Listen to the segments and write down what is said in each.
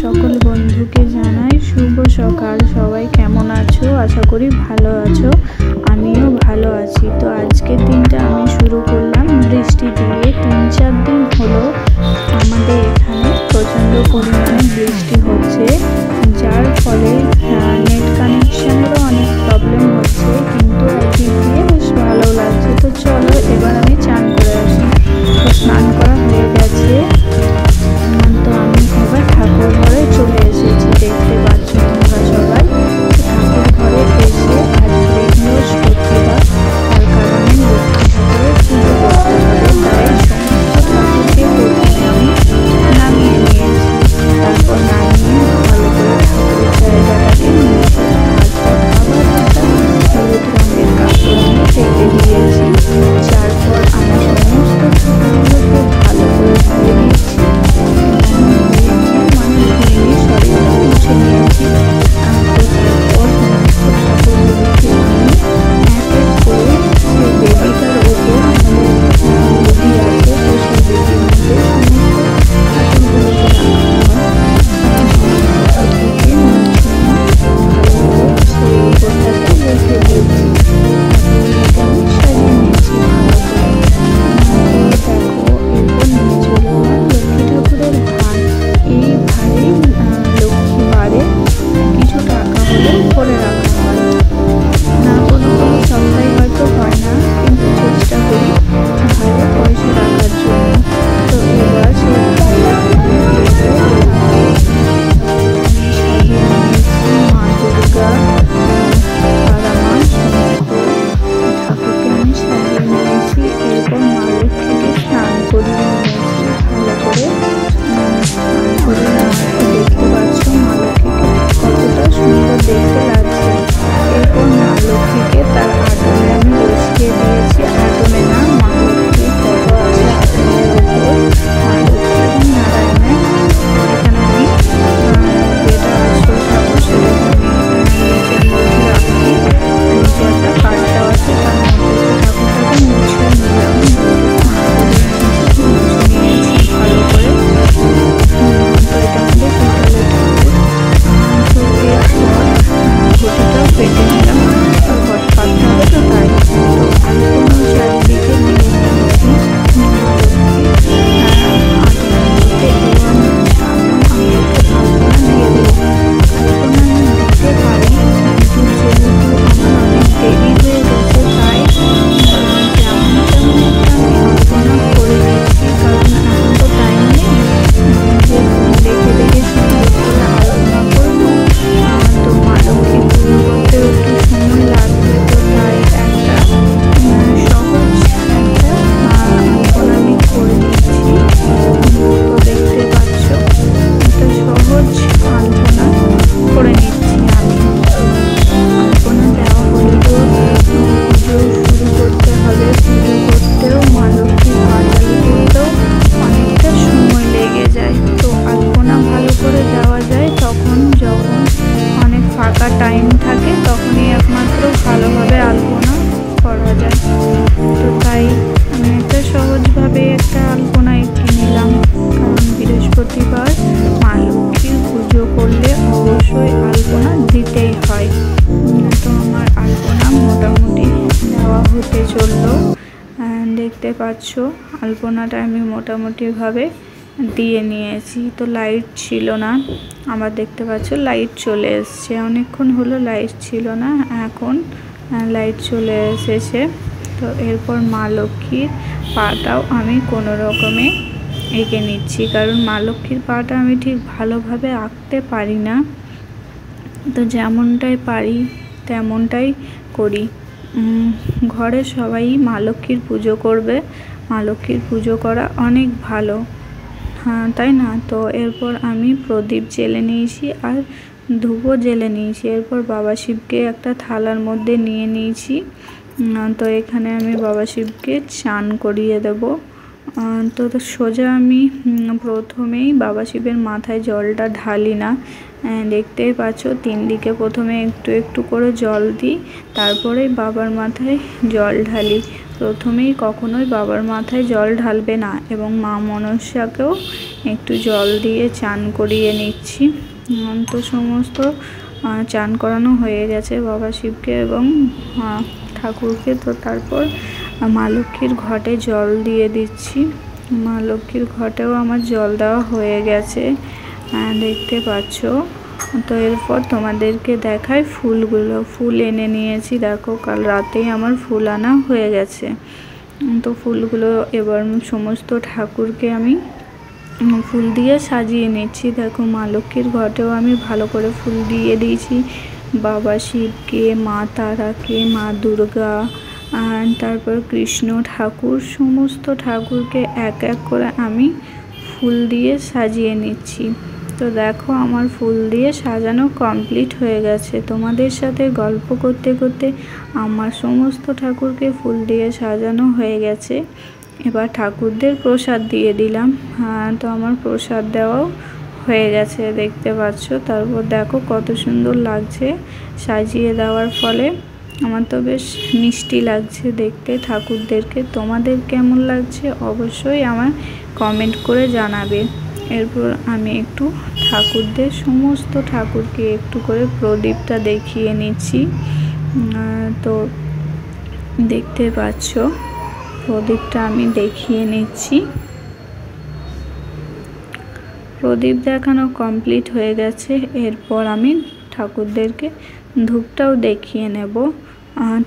সকল বন্ধুকে জানাই শুভ সকাল। সবাই কেমন আছো? আশা করি ভালো আছো। আমিও ভালো আছি। তো আজকের দিনটা আমি শুরু করলাম বৃষ্টি দিয়ে। 3-4 দিন হলো আমাদের এখানে প্রচণ্ড পরিমাণে বৃষ্টি হচ্ছে, যার ফলে নেট কানেকশনেরও অনেক প্রবলেম হচ্ছে, কিন্তু একদিক দিয়ে বেশ ভালো লাগছে। তো চলো এবার আমি চান করে আসি। তো স্নান করা হয়ে গেছে। তো আমি এবার ঠাকুর ঘরে চলে এসেছি। দেখতে পাচ্ছ তোমরা সবাই। ঠাকুর ঘরে এসে আজকে বৃহস্পতিবার, তার কারণে লক্ষ্মী ঠাকুরের পুজো করতে হবে, তাই সমস্ত ঠাকুরকে প্রথমে আমি নামিয়ে নিয়েছি। তারপর নামিয়ে ভালো করে ঠাকুরের জায়গাটাকে মুছে আবার একটা হলুদ রঙের কাপড় দিয়ে ঢেকে দিয়েছি। তারপর আমি সমস্ত ঠাকুরগুলোকে ভালো করে ধুয়ে নিয়েছি, শরীরটা মুছে নিয়েছি। তারপর সমস্ত ঠাকুরগুলোকে আমি এক এক করে সেই বেদিটার ওপর বেদি আছে, তো সেই বেদির মধ্যে সমস্ত ঠাকুরগুলোকে রাখা হয়। ঠাকুরকে ভালো করে সেই ওপরটাকে রেখে দিয়েছি। ঠাকুরগুলোকে আমি সাজিয়ে নিয়েছি ভালো করে। দেখো এরপর নিয়ে চলে এলাম লক্ষ্মী ঠাকুরের ভার। এই ভারে লক্ষ্মী বারে কিছু টাকা হলেও করে রাখা হয় না, কোনো সপ্তাহে হয়তো হয় না, কিন্তু চেষ্টা করি ভারে পয়সা রাখার জন্য। তো এবার সেই ভাইরা সাজিয়ে নিয়েছি মা দুর্গা, তারা মা, সমস্ত ঠাকুরকে আমি সাজিয়ে নিয়েছি। এরপর মা লক্ষ্মীকে স্নান করিয়ে নিয়েছি ভালো করে। স্নান করে দেখতে পাচ্ছ মা লক্ষ্মীকে কতটা সুন্দর দেখতে লাগছে। এরপর মা লক্ষ্মীকে তার আটনে আমি বসিয়ে দিয়েছি। আটনে না, মা লক্ষ্মীর ফটো আছে আটনের উপর, মা লক্ষ্মী এবং নারায়ণের। এখানে আমি যেটা আসল ঠাকুর সেটাকে আমি নিচের মধ্যে রাখি। নিচে একটা কাঠ দেওয়া আছে, তার মধ্যে ঠাকুরটাকে মুছে নিলাম, মুছে নিয়েছি ভালো করে। তো এটা আমাদের পিতলের ঠাকুর। তো এরপর ঘটিটাও পেটে নিলাম, ঘট পাততে হবে তো তাই। তো আলপনা চারিদিকে দিয়ে নিয়েছি আলপনা দিতে। এবং আমি একটু আলপনা দিয়ে দেবো। আলপনা আমি দিতে পারি, কিন্তু যেহেতু আমার অনেক দেরি হয়ে গেছে, তাই তেমন একটা আমি আলপনা করে দিচ্ছি, কারণ এখন তো টাইম নেই যে দেখে দেখে সুন্দর করে আলপনা করবো। তো মা লক্ষ্মী পুজো করতেও একটু সময় লাগবে, তো তাই একটা সহজ একটা আলপনা আমি করে দিচ্ছি। তো দেখতে পাচ্ছ একটা সহজ আলপনা করে নিচ্ছি আমি। আলপনা দেওয়া হলে তো পুজো শুরু করতে হবে। পুজো করতেও মা লক্ষ্মীর পাঁচালি করতেও অনেকটা সময় লেগে যায়। তো আলপনা ভালো করে দেওয়া যায় তখন, যখন অনেক ফাঁকা টাইম থাকে, তখনই একমাত্র ভালোভাবে আলপনা করা যায়। তো তাই আমি একটা সহজভাবে একটা আলপনা এঁকে নিলাম, কারণ বৃহস্পতিবার মা লক্ষ্মীর পুজো করলে অবশ্যই আলপনা দিতেই হয়। তো আমার আলপনা মোটামুটি দেওয়া হতে চললো। দেখতে পাচ্ছ আলপনাটা আমি মোটামুটিভাবে দিয়ে নিয়েছি। তো লাইট ছিল না, আবার দেখতে পাচ্ছ লাইট চলে এসছে। অনেকক্ষণ হলো লাইট ছিল না, এখন লাইট চলে এসেছে। তো এরপর মা লক্ষ্মীর পাটাও আমি কোনো রকমে এঁকে নিচ্ছি, কারণ মা লক্ষ্মীর পাটা আমি ঠিক ভালোভাবে আঁকতে পারি না। তো যেমনটাই পারি তেমনটাই করি। ঘরে সবাই মা লক্ষ্মীর পুজো করবে, মা লক্ষ্মীর পুজো করা অনেক ভালো, হ্যাঁ তাই না? তো এরপর আমি প্রদীপ জ্বেলে নিয়েছি আর ধূপও জ্বেলে নিয়েছি। এরপর বাবা শিবকে একটা থালার মধ্যে নিয়ে নিয়েছি। তো এখানে আমি বাবা শিবকে চান করিয়ে দেব। তো সোজা আমি প্রথমেই বাবা শিবের মাথায় জলটা ঢালি না, দেখতেই পাচ্ছ 3 দিকে প্রথমে একটু একটু করে জল দিই, তারপরে বাবার মাথায় জল ঢালি। প্রথমেই কখনোই বাবার মাথায় জল ঢালবে না এবং মা মনসাকেও একটু জল দিয়ে চান করিয়ে নিচ্ছি। তো সমস্ত চান করানো হয়ে গেছে বাবা শিবকে এবং ঠাকুরকে। তো তারপর মা লক্ষ্মীর ঘটে জল দিয়ে দিচ্ছি। মা লক্ষ্মীর ঘটেও আমার জল দেওয়া হয়ে গেছে, দেখতে পাচ্ছ। তো এরপর তোমাদেরকে দেখাই ফুলগুলো। ফুল এনে নিয়েছি, দেখো কাল রাতেই আমার ফুল আনা হয়ে গেছে। তো ফুলগুলো এবার সমস্ত ঠাকুরকে আমি ফুল দিয়ে সাজিয়ে নিচ্ছি। দেখো মা লক্ষ্মীর ঘটেও আমি ভালো করে ফুল দিয়ে দিয়েছি, বাবা শিবকে, মা তারাকে, মা দুর্গা, আর তারপর কৃষ্ণ ঠাকুর, সমস্ত ঠাকুরকে এক এক করে আমি ফুল দিয়ে সাজিয়ে নিচ্ছি। তো দেখো আমার ফুল দিয়ে সাজানো কমপ্লিট হয়ে গেছে। তোমাদের সাথে গল্প করতে করতে আমার সমস্ত ঠাকুরকে ফুল দিয়ে সাজানো হয়ে গেছে। এবার ঠাকুরদের প্রসাদ দিয়ে দিলাম। তো আমার প্রসাদ দেওয়াও হয়ে গেছে, দেখতে পাচ্ছ। তারপর দেখো কত সুন্দর লাগছে সাজিয়ে দেওয়ার ফলে। আমার তো বেশ মিষ্টি লাগছে দেখতে ঠাকুরদেরকে। তোমাদের কেমন লাগছে অবশ্যই আমার কমেন্ট করে জানাবে। এরপর আমি একটু ঠাকুরদের সমস্ত ঠাকুরকে একটু করে প্রদীপটা দেখিয়ে নিচ্ছি। তো দেখতে পাচ্ছ প্রদীপটা আমি দেখিয়ে নিচ্ছি। প্রদীপ দেখানো কমপ্লিট হয়ে গেছে। এরপর আমি ঠাকুরদেরকে ধূপটাও দেখিয়ে নেব।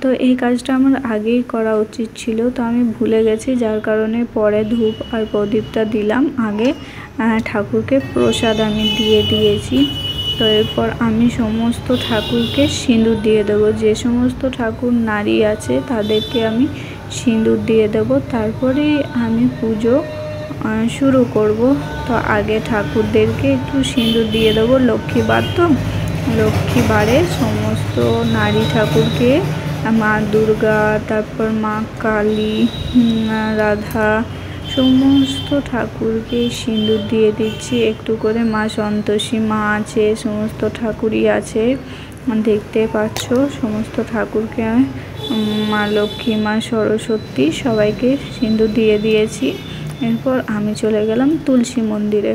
তো এই কাজটা আমার আগেই করা উচিত ছিল, তো আমি ভুলে গেছি, যার কারণে পরে ধূপ আর প্রদীপটা দিলাম। আগে ঠাকুরকে প্রসাদ আমি দিয়ে দিয়েছি। তো এরপর আমি সমস্ত ঠাকুরকে সিঁদুর দিয়ে দেবো। যে সমস্ত ঠাকুর নারী আছে তাদেরকে আমি সিঁদুর দিয়ে দেব, তারপরেই আমি পুজো শুরু করব। তো আগে ঠাকুরদেরকে একটু সিঁদুর দিয়ে দেবো। লক্ষ্মীবার তো, লক্ষ্মীবারে সমস্ত নারী ঠাকুরকে, মা দুর্গা, তারপর মা কালী, রাধা, সমস্ত ঠাকুরকে সিঁদুর দিয়ে দিচ্ছি একটু করে। মা সন্তোষী মা আছে, সমস্ত ঠাকুরই আছে, দেখতে পাচ্ছ। সমস্ত ঠাকুরকে মা লক্ষ্মী, মা সরস্বতী সবাইকে সিঁদুর দিয়ে দিয়েছি। এরপর আমি চলে গেলাম তুলসী মন্দিরে।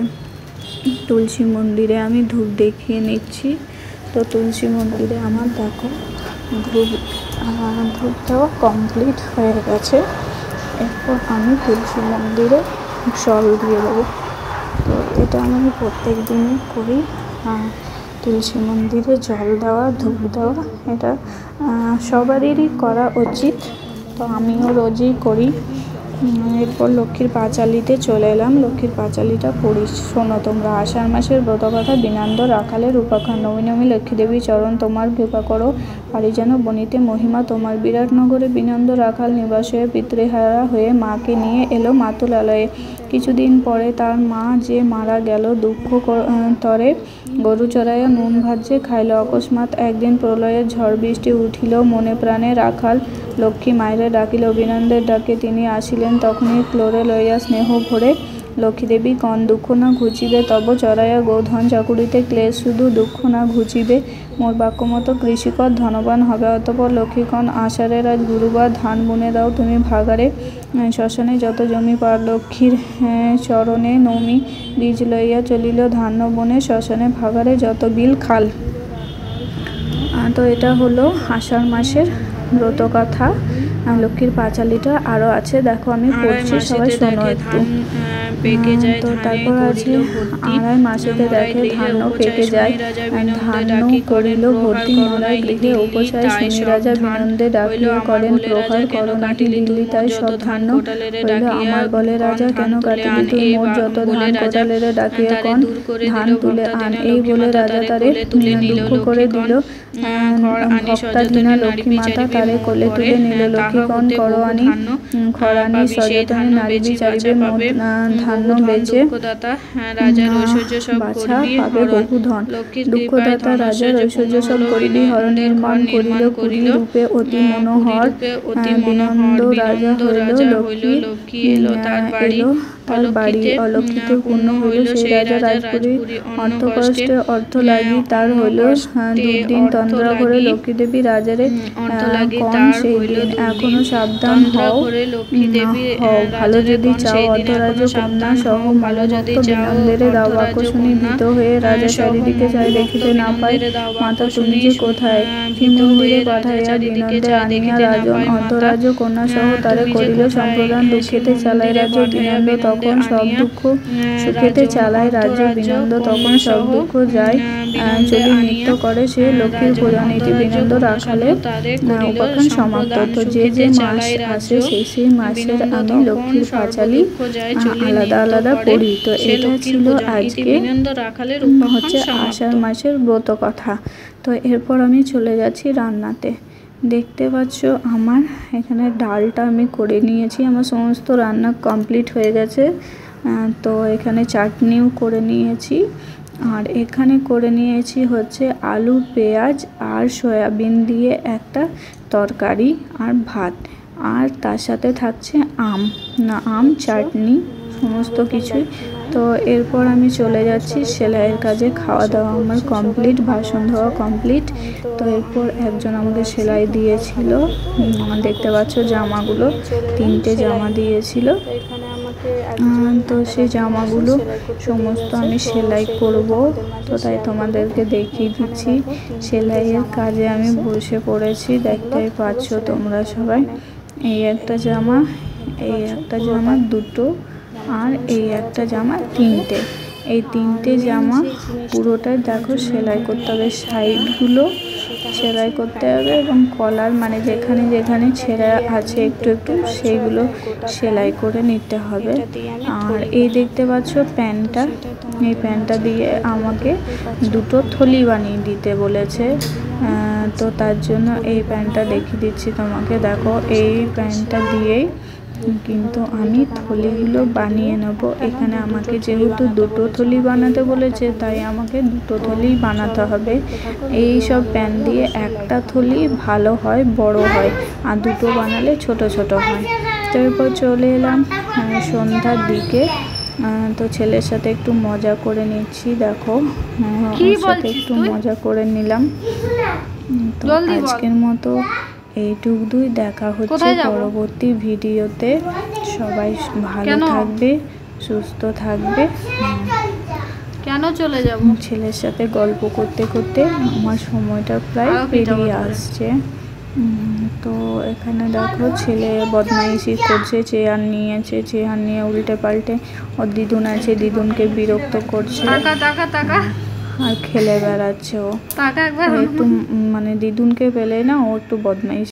তুলসী মন্দিরে আমি ধূপ দেখিয়ে নিচ্ছি। তো তুলসী মন্দিরে আমার দেখো ধূপ দেওয়া কমপ্লিট হয়ে গেছে। এরপর আমি তুলসী মন্দিরে জল দিয়ে দেবো। তো এটা আমি প্রত্যেক দিনই করি, তুলসী মন্দিরে জল দেওয়া, ধূপ দেওয়া, এটা সবারই করা উচিত। তো আমিও রোজই করি। এরপর লক্ষ্মীর পাঁচালিতে চলে এলাম। লক্ষ্মীর পাঁচালিটা পড়ি, শোনো তোমরা। আষাঢ় মাসের ব্রতকথা বিনন্দ রাখালের উপাখ্যান। নবী নবী লক্ষ্মীদেবী চরণ তোমার কৃপা করো, পারি যেন বনিতে মহিমা তোমার। বিরাটনগরে বিনন্দ রাখাল নিবাস হয়ে পিতৃহারা হয়ে মাকে নিয়ে এলো মাতুলালয়ে। কিছুদিন পরে তার মা যে মারা গেল, দুঃখ তরে গরু চড়াইয়া নুন ভাজ্যে খাইল। অকস্মাৎ একদিন প্রলয়ের ঝড় বৃষ্টি উঠিল, মনে প্রাণে রাখাল লক্ষ্মী মায়েরে ডাকিল। বিনন্দের ডাকে তিনি আসিলেন, তখনই ক্লোরে লইয়া স্নেহ ভরে লক্ষ্মীদেবী কন, দুঃখ না ঘুচিবে তব চড়াইয়া গোধন চাকুরিতে ক্লেশ শুধু, দুঃখ না ঘুচিবে মোর বাক্যমতো কৃষিকর ধনবান হবে। অতঃপর লক্ষ্মীকণ, আষাঢ়ের আজ গুরুবার, ধান বুনে দাও তুমি ভাগারে। শ্মশানে যত জমি পার লক্ষ্মীর চরণে নমি, বীজ লইয়া চলিল ধান্য বনে, শ্মশানে ভাগারে যত বিল খাল। তো এটা হলো আষাঢ় মাসের ব্রতকথা। লক্ষ্মীর পাঁচালিটা আরও আছে, দেখো আমি পড়ছি, সবাই শোনো একটু। তো তারপর আছে আড়াই মাসেতে দেখে ধান্য পেকে যায়, ধান্য করিল ভর্তি মরায় গৃহে উপচায়। শুনি রাজা বিনন্দে ডাকিয়া করেন প্রহার, করো নাকি দিল্লি তাই সব ধান্য হইল আমার। বলে রাজা, কেন কাটিলি তুই মোর যত ধান? কোটালেরে ডাকিয়া কন, ধান তুলে আন। এই বলে রাজা তারে দুঃখ করে দিল। ভক্তাধীনা লক্ষ্মী মাতা তারে কোলে তুলে নিল। লক্ষ্মীকণ, করো আনি খরানি সযতনে নারী বিচারিবে মোর ধান্য বেচে, বাছা পাবে বহু ধন। দুঃখদাতা রাজার ঐশ্বর্য সব করিলি হরণ, নির্মাণ করিল কুলি রূপে অতি মনোহর। বিনন্দ রাজা হইল, লক্ষ্মী এলো তার বাড়ি অলক্ষিতে পূর্ণ হইল। সেই রাজা রাজপুরী অর্থকষ্টে অর্থ লাগি তার হইল দুর্দিন তন্দ্রা ঘরে লক্ষ্মী দেবী রাজারে কন সেই দিন। এখনো সাবধান হও, ভালো যদি চাও অর্ধরাজ্য কন্যা সহ মনোমুক্ত বিনন্দেরে দাও। বাক্য শুনি ভীত হয়ে রাজা চারিদিকে চাই, দেখিতে না পায় মাতা তুমি যে কোথায়। শ্রীমন্দিরে পাঠাইয়া বিনন্দে আনিয়া রাজন অর্ধরাজ্য কন্যা সহ তারে করিল সম্প্রদান। দুঃখেতে চালায় রাজ্য বিনন্দ তখন সব দুঃখ সুখেতে চালায় রাজ্য বিনন্দ তখন সব দুঃখ যায় চলি নৃত্য করে সে লক্ষ্মীর পূজা নীতি। বিনন্দ রাখালে উপাখ্যান সমাপ্ত। তো যে যে মাস আসে সেই মাসের আমি লক্ষ্মীর পাঁচালি আলাদা আলাদা পড়ি। তো এটা ছিল আজকে হচ্ছে আষাঢ় মাসের ব্রত কথা। তো এরপর আমি চলে যাচ্ছি রান্নাতে। দেখতে পাচ্ছ আমার এখানে ডালটা আমি করে নিয়েছি, আমার সমস্ত রান্না কমপ্লিট হয়ে গেছে। তো এখানে চাটনিও করে নিয়েছি, আর এখানে করে নিয়েছি হচ্ছে আলু পেঁয়াজ আর সয়াবিন দিয়ে একটা তরকারি আর ভাত, আর তার সাথে থাকছে আম চাটনি সমস্ত কিছুই। তো এরপর আমি চলে যাচ্ছি সেলাইয়ের কাজে। খাওয়া দাওয়া আমার কমপ্লিট, বাসন ধোয়া কমপ্লিট। তো এরপর একজন আমাকে সেলাই দিয়েছিল, দেখতে পাচ্ছ জামাগুলো 3টে জামা দিয়েছিল। তো সেই জামাগুলো সমস্ত আমি সেলাই করব। তো তাই তোমাদেরকে দেখিয়ে দিচ্ছি সেলাইয়ের কাজে আমি বসে পড়েছি, দেখতেই পাচ্ছ তোমরা সবাই। এই একটা জামা, এই একটা জামা 2টো, আর এই একটা জামা 3টে। এই 3টে জামা পুরোটাই দেখো সেলাই করতে হবে, সাইডগুলো সেলাই করতে হবে এবং কলার মানে যেখানে যেখানে ছেঁড়া আছে একটু একটু সেইগুলো সেলাই করে নিতে হবে। আর এই দেখতে পাচ্ছ প্যান্টটা, এই প্যান্টটা দিয়ে আমাকে 2টো থলি বানিয়ে দিতে বলেছে। তো তার জন্য এই প্যান্টটা দেখিয়ে দিচ্ছি তোমাকে। দেখো এই প্যান্টটা দিয়েই কিন্তু আমি থলিগুলো বানিয়ে নেব। এখানে আমাকে যেহেতু 2টো থলি বানাতে বলেছে তাই আমাকে 2টো থলি বানাতে হবে। এই সব প্যান দিয়ে একটা থলি ভালো হয়, বড় হয়, আর 2টো বানালে ছোট ছোট হয়। তো এরপর চলে এলাম সন্ধ্যার দিকে। তো ছেলের সাথে একটু মজা করে নিচ্ছি, দেখো ওর সাথে একটু মজা করে নিলাম। তো আজকের মতো এইটুকুই, দেখা হচ্ছে পরবর্তী ভিডিওতে। সবাই ভালো থাকবে, সুস্থ থাকবে। কেন চলে যাব? ছেলের সাথে গল্প করতে করতে আমার সময়টা প্রায় পেরিয়ে আসছে। তো এখানে দেখো ছেলে বদমাইশি করছে, চেয়ার নিয়েছে, চেয়ার নিয়ে উল্টে পাল্টে ওর দিদুন আছে, দিদুনকে বিরক্ত করছে আর খেলে বেড়াচ্ছে ও। একটু মানে দিদুনকে পেলে না ও একটু বদমাইশি